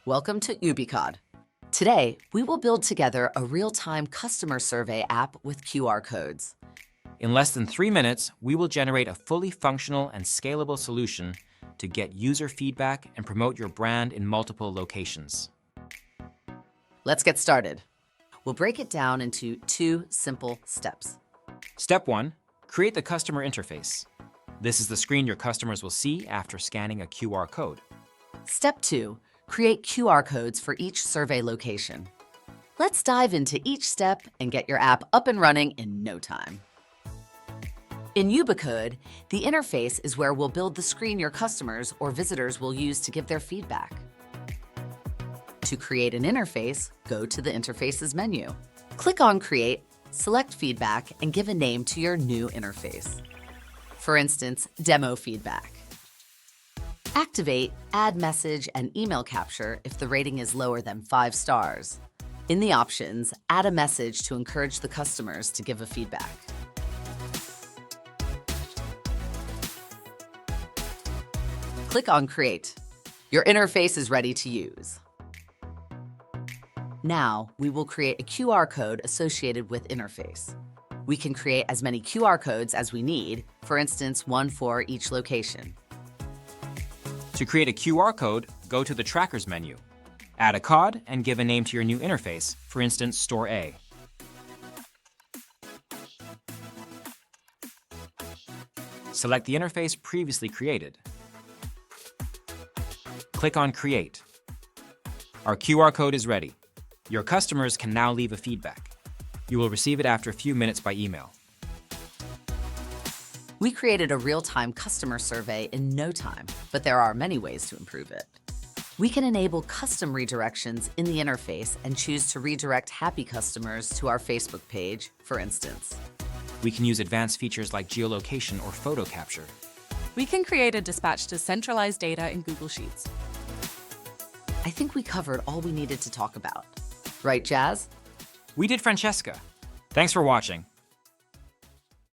Welcome to Ubiqod. Today, we will build together a real-time customer survey app with QR codes. In less than 3 minutes, we will generate a fully functional and scalable solution to get user feedback and promote your brand in multiple locations. Let's get started. We'll break it down into 2 simple steps. Step 1, create the customer interface. This is the screen your customers will see after scanning a QR code. Step 2, create QR codes for each survey location. Let's dive into each step and get your app up and running in no time. In Ubiqod, the interface is where we'll build the screen your customers or visitors will use to give their feedback. To create an interface, go to the Interfaces menu. Click on Create, select Feedback, and give a name to your new interface. For instance, Demo Feedback. Activate Add Message and Email Capture if the rating is lower than 5 stars. In the options, add a message to encourage the customers to give a feedback. Click on Create. Your interface is ready to use. Now, we will create a QR code associated with interface. We can create as many QR codes as we need, for instance, 1 for each location. To create a QR code, go to the Trackers menu. Add a code and give a name to your new interface, for instance, Store A. Select the interface previously created. Click on Create. Our QR code is ready. Your customers can now leave a feedback. You will receive it after a few minutes by email. We created a real-time customer survey in no time, but there are many ways to improve it. We can enable custom redirections in the interface and choose to redirect happy customers to our Facebook page, for instance. We can use advanced features like geolocation or photo capture. We can create a dispatch to centralized data in Google Sheets. I think we covered all we needed to talk about. Right, Jazz? We did, Francesca. Thanks for watching.